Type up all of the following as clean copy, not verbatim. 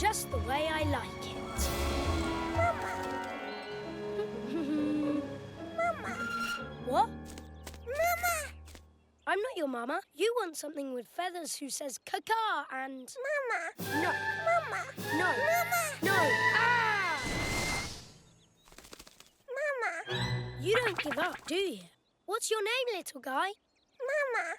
just the way I like it. Mama. What? Mama. I'm not your mama. You want something with feathers who says caca and... Mama. No. Mama. No. Mama. No. Ah! Mama. You don't give up, do you? What's your name, little guy? Mama.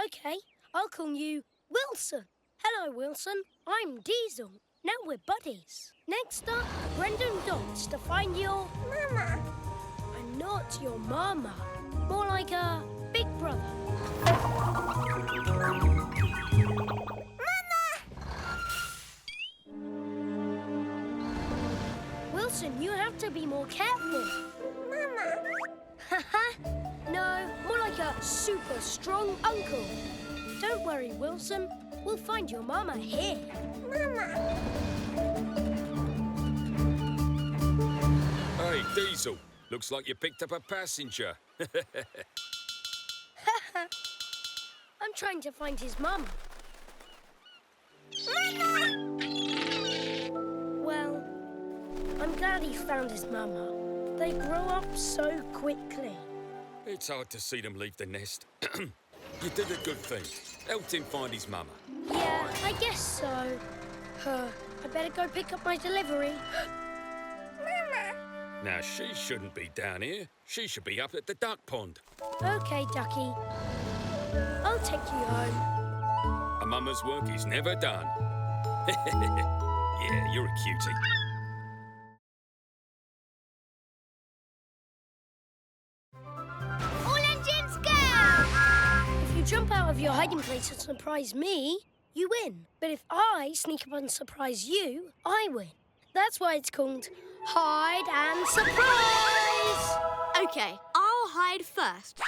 Okay, I'll call you Wilson. Hello, Wilson. I'm Diesel. Now we're buddies. Next up, Brendan Dots to find your... Mama. I'm not your mama. More like a big brother. Mama. Wilson, you have to be more careful. Mama. Haha. No, more like a super strong uncle. Don't worry, Wilson. We'll find your mama here. Mama. Hey, Diesel. Looks like you picked up a passenger. I'm trying to find his mama. Mama. Well, I'm glad he found his mama. They grow up so quickly. It's hard to see them leave the nest. You did a good thing. Helped him find his mama. Yeah, I guess so. I better go pick up my delivery. Mama. Now, she shouldn't be down here. She should be up at the duck pond. Okay, Ducky. I'll take you home. A mama's work is never done. Yeah, you're a cutie. All engines go! If you jump out of your hiding place and surprise me, you win. But if I sneak up and surprise you, I win. That's why it's called Hide and Surprise! OK, I'll hide first.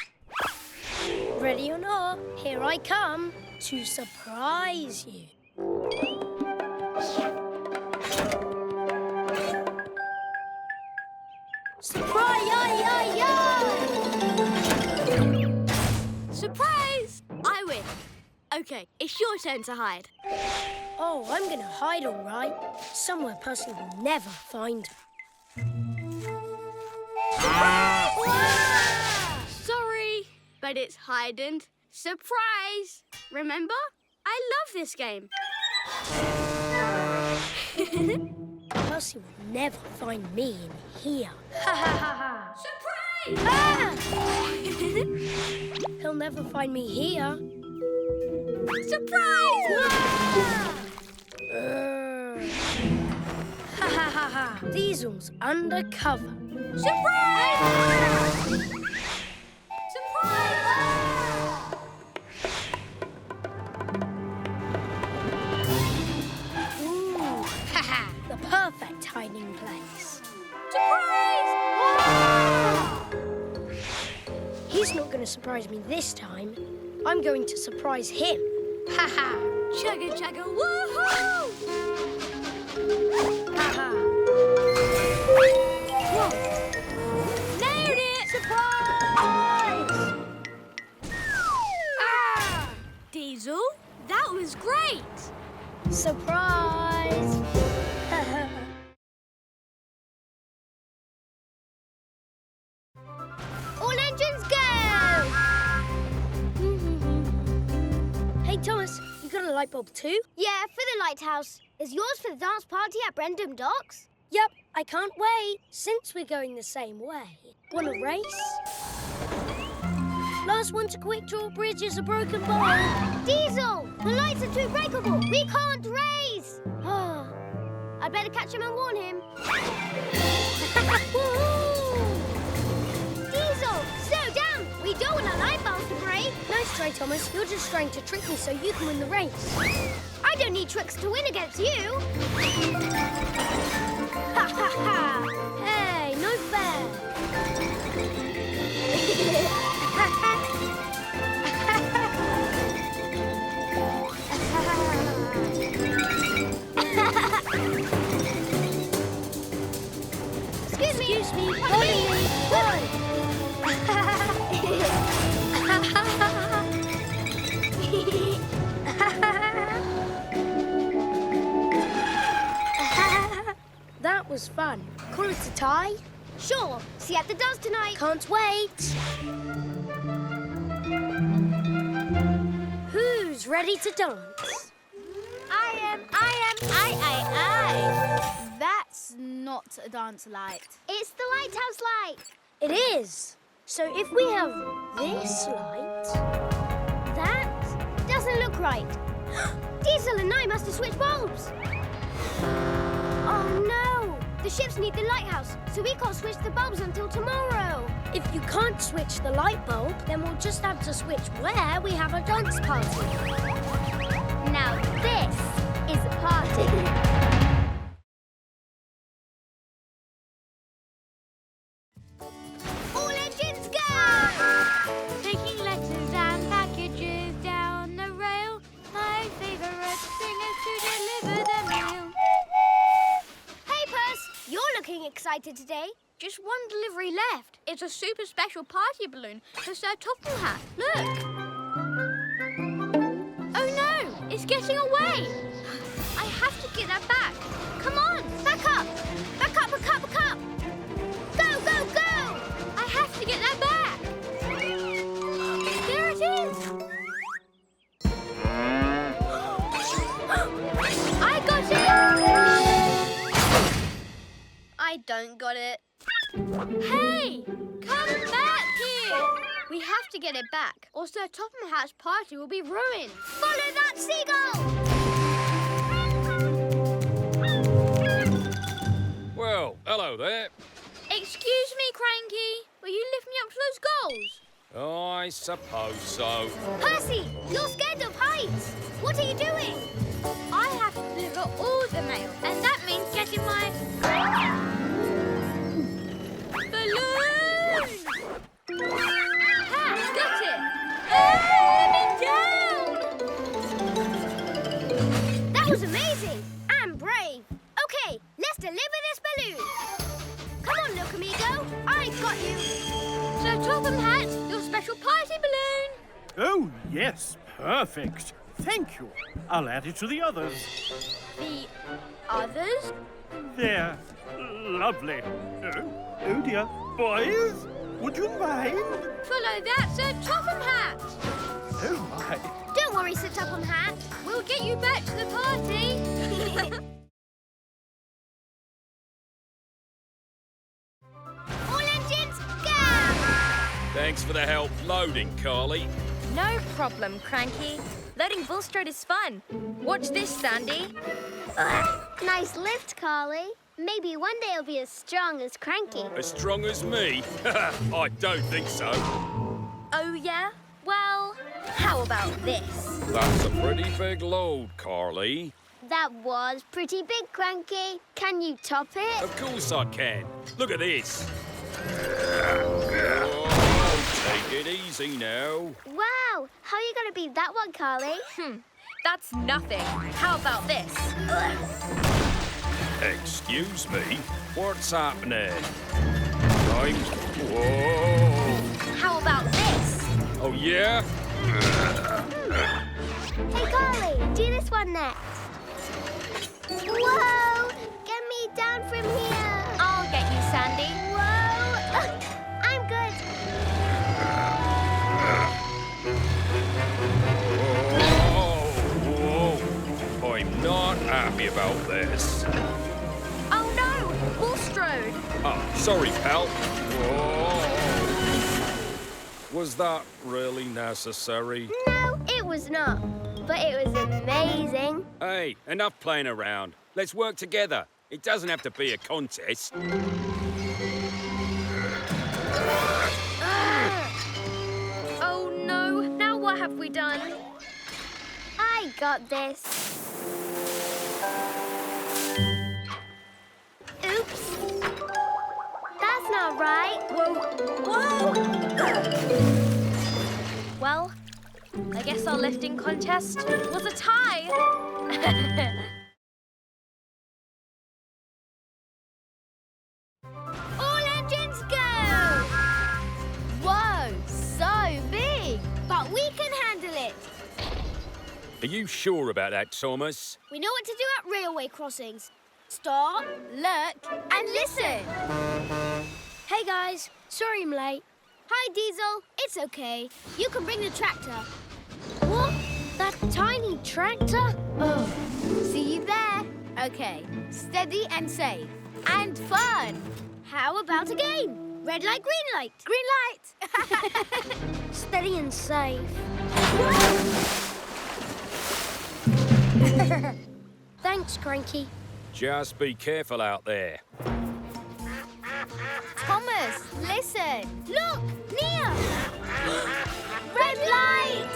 Ready or not, here I come to surprise you. Surprise! Surprise! I win. OK, it's your turn to hide. Oh, I'm going to hide all right. Somewhere Percy will never find her. Sorry, but it's hide and surprise. Remember? I love this game. Percy will never find me in here. Ha ha ha ha. Surprise! Ah! He'll never find me here. Surprise! Ha ha ha ha. Diesel's undercover. Surprise! Surprise! Ooh, ha ha. The perfect hiding place. Surprise! He's not going to surprise me this time. I'm going to surprise him. Ha ha. Chugga chugga woohoo! Ha ha. Whoa. Nailed it! Surprise! Ah! Diesel, that was great! Surprise! Ha ha. All engines go! Hey, Thomas, you got a light bulb too? Yeah, for the lighthouse. Is yours for the dance party at Brendam Docks? Yep, I can't wait. Since we're going the same way. Want a race? Last one to quick draw bridge is a broken bowl. Diesel! The lights are too breakable. We can't race. Ah. I'd better catch him and warn him. Diesel, slow down. We don't want our light bulbs to break. Nice try, Thomas. You're just trying to trick me so you can win the race. I don't need tricks to win against you. Ha ha ha! Hey, no fair. Excuse me. Follow me. Go. fun. Call it a tie? Sure. See you at the dance tonight. Can't wait. Who's ready to dance? I am. That's not a dance light. It's the lighthouse light. It is. So if we have this light... That doesn't look right. Diesel and I must have switched bulbs. Oh, no. The ships need the lighthouse, so we can't switch the bulbs until tomorrow. If you can't switch the light bulb, then we'll just have to switch where we have a dance party. Now this is a party. All engines go! Taking letters and packages down the rail. My favourite thing is to deliver the mail. Hey, Percy, you're looking excited today. Just one delivery left. It's a super special party balloon for Sir Topham Hatt. Look. Oh no, it's getting away. I have to get that back. Come on, Back up! Back up, back up, back up! Go, go, go! I have to get that back. There it is. I got it. I don't got it. Hey, come back here. We have to get it back, or Sir Topham Hatt's party will be ruined. Follow that seagull! Well, hello there. Excuse me, Cranky. Will you lift me up to those goals? I suppose so. Percy, you're scared of heights. What are you doing? I have to deliver all the mail, and that means getting my balloon. Ha! Got it. Let me down. That was amazing and brave. Okay, let's deliver this balloon. Come on, Locamigo. I've got you. Sir Topham Hatt, your special party balloon. Oh, yes, perfect. Thank you. I'll add it to the others. The others? There. Lovely. Oh dear. Boys, would you mind? Follow that, Sir Topham Hatt. Oh, my. Don't worry, Sir Topham Hatt. We'll get you back to the party. All engines, go! Thanks for the help loading, Carly. No problem, Cranky. Loading Bulstrode is fun. Watch this, Sandy. Nice lift, Carly. Maybe one day it'll be as strong as Cranky. As strong as me? I don't think so. Oh, yeah? Well, how about this? That's a pretty big load, Carly. That was pretty big, Cranky. Can you top it? Of course I can. Look at this. Oh, take it easy now. Wow, how are you going to beat that one, Carly? That's nothing. How about this? Excuse me? What's happening? Whoa. How about this? Oh, yeah? Hey, Carly, do this one next. Whoa! Get me down from here. I'll get you, Sandy. Whoa! I'm good. Whoa. I'm not happy about this. Oh, no! Bulstrode! Oh, sorry, pal. Whoa. Was that really necessary? No, it was not. But it was amazing. Hey, enough playing around. Let's work together. It doesn't have to be a contest. Oh, no. Now what have we done? I got this. Oops. That's not right. Whoa! Well, I guess our lifting contest was a tie. All engines go! Whoa, so big. But we can handle it. Are you sure about that, Thomas? We know what to do at railway crossings. Stop, look, and listen. Hey, guys. Sorry I'm late. Hi, Diesel. It's okay. You can bring the tractor. What? That tiny tractor? Oh. See you there. Okay, steady and safe. And fun. How about a game? Red light, green light. Green light. Steady and safe. Thanks, Cranky. Just be careful out there. Thomas, listen. Look, Mia. Red light!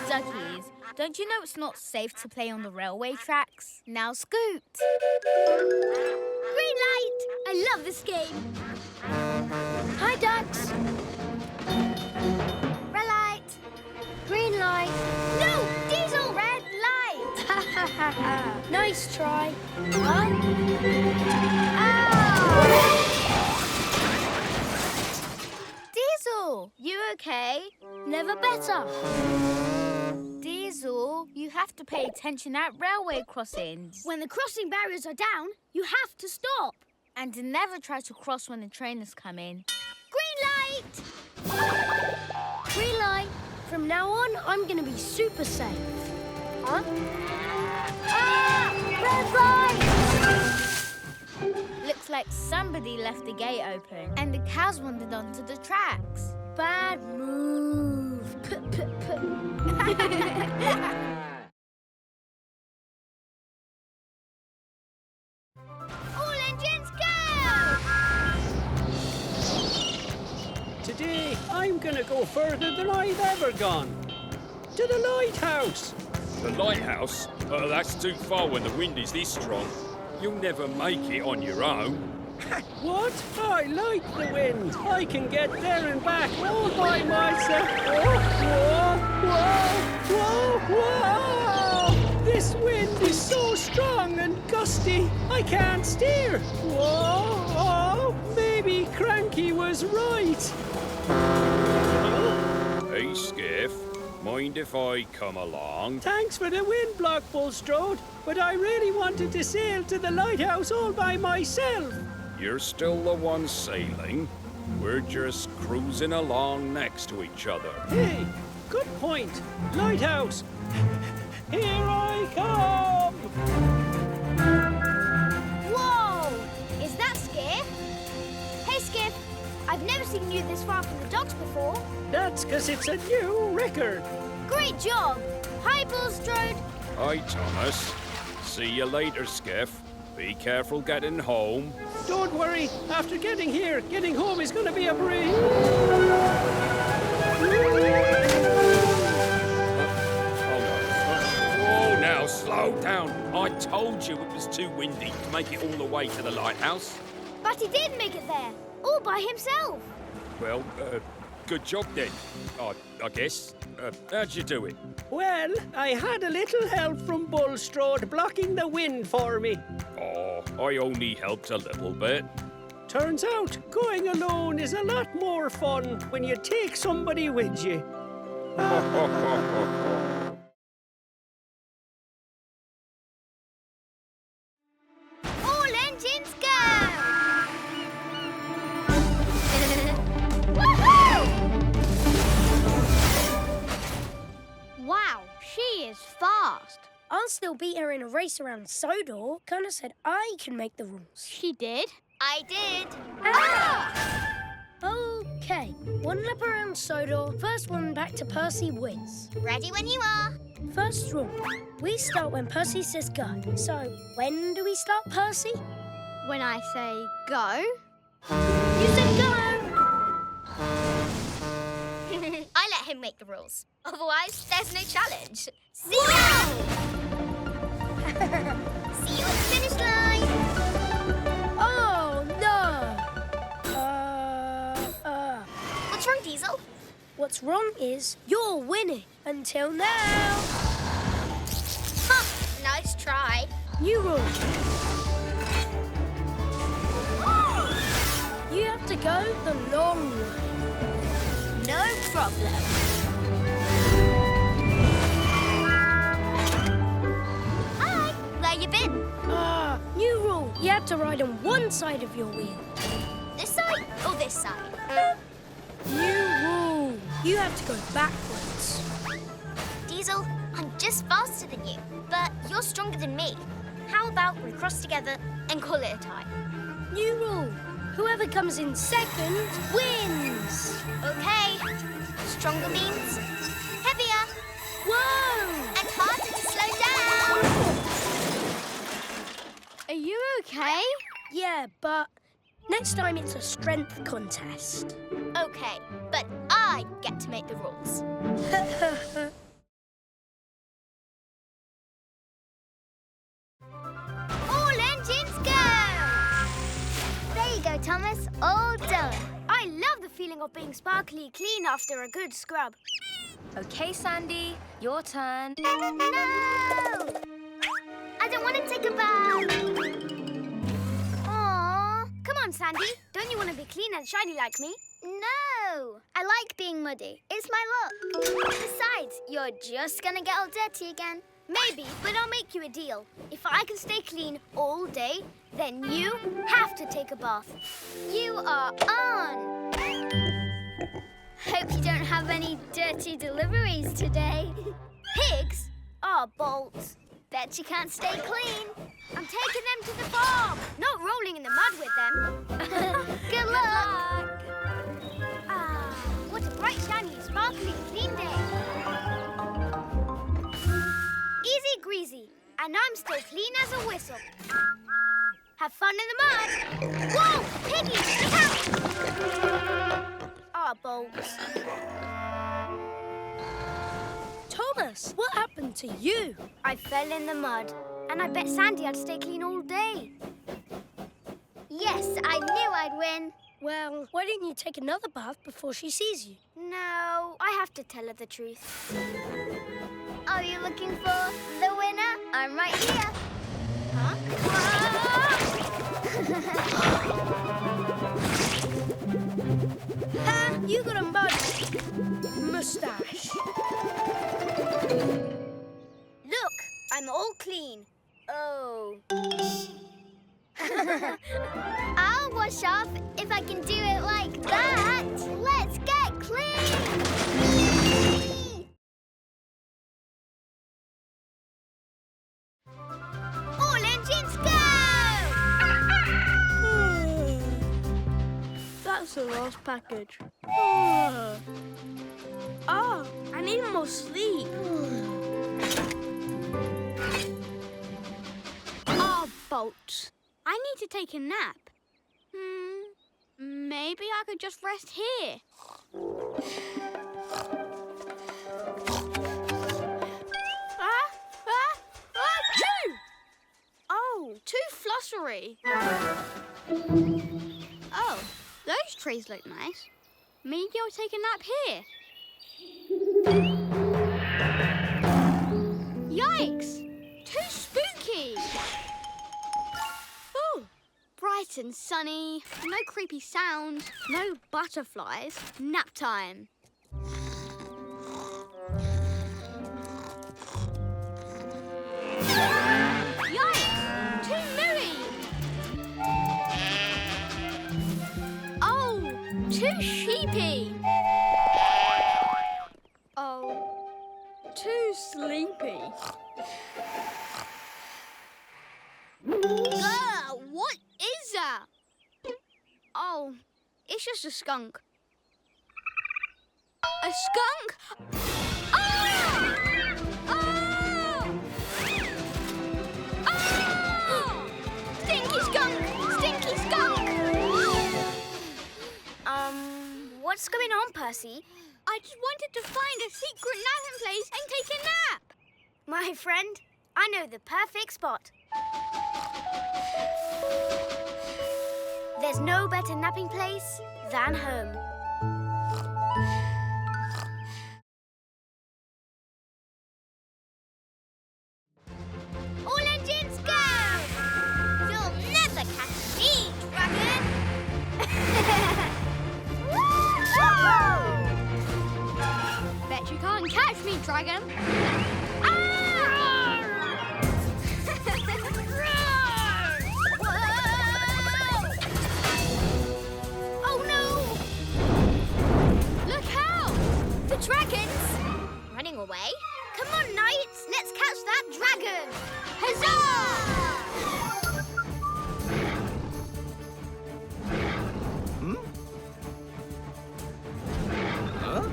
Duckies, don't you know it's not safe to play on the railway tracks? Now scoot. Green light. I love this game. Hi, ducks. Red light. Green light. No, Diesel. Red light. Ha ha ha ha. Nice try. Diesel, you okay? Never better. Diesel, you have to pay attention at railway crossings. When the crossing barriers are down, you have to stop. And never try to cross when the train is coming. Green light. Green light. From now on, I'm going to be super safe. Huh? Red light! Looks like somebody left the gate open and the cows wandered onto the tracks. Bad move. Put, put, put. All engines go! Today, I'm gonna go further than I've ever gone. To the lighthouse. The lighthouse? That's too far when the wind is this strong. You'll never make it on your own. What? I like the wind. I can get there and back all by myself. Whoa, whoa, whoa, whoa! This wind is so strong and gusty, I can't steer. Whoa, maybe Cranky was right. Hey, Skiff. Mind if I come along? Thanks for the wind block, Bulstrode, but I really wanted to sail to the lighthouse all by myself. You're still the one sailing. We're just cruising along next to each other. Hey, good point. Lighthouse, here I come! Whoa! Is that Skiff? Hey, Skiff. I've never seen you this far from the docks before. That's because it's a new record. Great job. Hi, Bulstrode. Hi, Thomas. See you later, Skiff. Be careful getting home. Don't worry, after getting here, getting home is going to be a breeze. Oh, now, slow down. I told you it was too windy to make it all the way to the lighthouse. But he did make it there, all by himself. Well, good job then, I guess. How'd you do it? Well, I had a little help from Bulstrode blocking the wind for me. Oh, I only helped a little bit. Turns out, going alone is a lot more fun when you take somebody with you. All engines go! Wow, she is fast. I'll still beat her in a race around Sodor. Connor said I can make the rules. She did? I did. Okay, one lap around Sodor. First one back to Percy wins. Ready when you are. First rule, we start when Percy says go. So, when do we start, Percy? When I say go? You said go! I let him make the rules. Otherwise, there's no challenge. See you! See you at the finish line! Oh, no! What's wrong, Diesel? What's wrong is you're winning until now. Ha! Nice try. New rule. You have to go the long way. No problem. Hi, where you been? have to ride on one side of your wheel. This side or this side? New rule. You have to go backwards. Diesel, I'm just faster than you, but you're stronger than me. How about we cross together and call it a tie? New rule. Whoever comes in second wins. Okay. Stronger means heavier. Whoa! And harder to slow down. Are you okay? Yeah, but next time it's a strength contest. Okay, but I get to make the rules. All engines go! There you go, Thomas. All done. I love the feeling of being sparkly clean after a good scrub. Okay, Sandy, your turn. No! I don't want to take a bath. Aww. Come on, Sandy. Don't you want to be clean and shiny like me? No! I like being muddy. It's my look. Besides, you're just gonna get all dirty again. Maybe, but I'll make you a deal. If I can stay clean all day, then you have to take a bath. You are on! Hope you don't have any dirty deliveries today. Pigs are bolts. Bet you can't stay clean. I'm taking them to the farm, not rolling in the mud with them. Good luck. Ah, what a bright, shiny, sparkly, clean day. Easy greasy, and I'm still clean as a whistle. Have fun in the mud. Whoa, Piggy, look out! Ah, bolts. Thomas, what happened to you? I fell in the mud, and I bet Sandy I'd stay clean all day. Yes, I knew I'd win. Well, why didn't you take another bath before she sees you? No, I have to tell her the truth. Are you looking for the winner? I'm right here. Huh? Ha! You got a mud mustache. Look, I'm all clean. Oh. I'll wash off if I can do it like that. Let's get clean. All engines go! That's the last package. I need more sleep. Bolts. I need to take a nap. Maybe I could just rest here. Achoo! Oh, too flossery. Oh, those trees look nice. Maybe I'll take a nap here. Yikes! Too spooky! Oh, bright and sunny, no creepy sounds, no butterflies. Nap time. Yikes! Too moody! Oh, too sheepy! Oh, too sleepy. What is that? Oh, it's just a skunk. A skunk? Oh! Oh! Oh! Stinky skunk! Stinky skunk! What's going on, Percy? I just wanted to find a secret napping place and take a nap. My friend, I know the perfect spot. There's no better napping place than home. All engines go! You'll never catch me, dragon! Bet you can't catch me, dragon. Ah! way. Come on, knights, let's catch that dragon. Huzzah! Huh?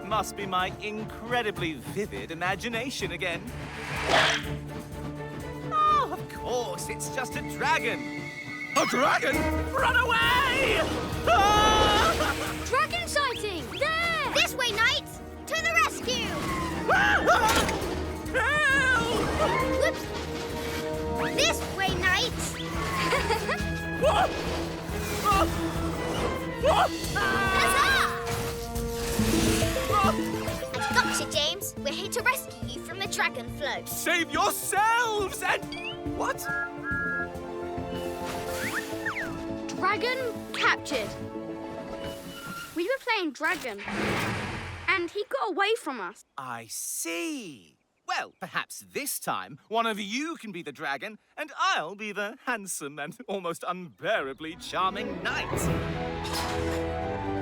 Must be my incredibly vivid imagination again. Oh, of course, it's just a dragon. A dragon? Run away! Ah! Dragon sighting! There! This way, knights! To the rescue! Help! Whoops! This way, knights! What? Huzzah! I've got you, James. We're here to rescue you from the dragon float. Save yourselves and... What? Dragon captured. We were playing dragon, and he got away from us. I see. Well, perhaps this time one of you can be the dragon and I'll be the handsome and almost unbearably charming knight.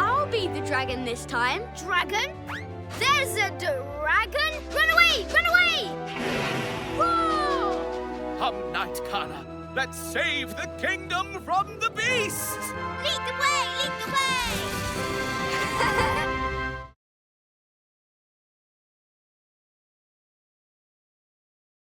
I'll be the dragon this time. Dragon? There's a dragon! Run away! Run away! Whoa! Come, Knight Kana, let's save the kingdom from the beast! Lead the way! Lead the way!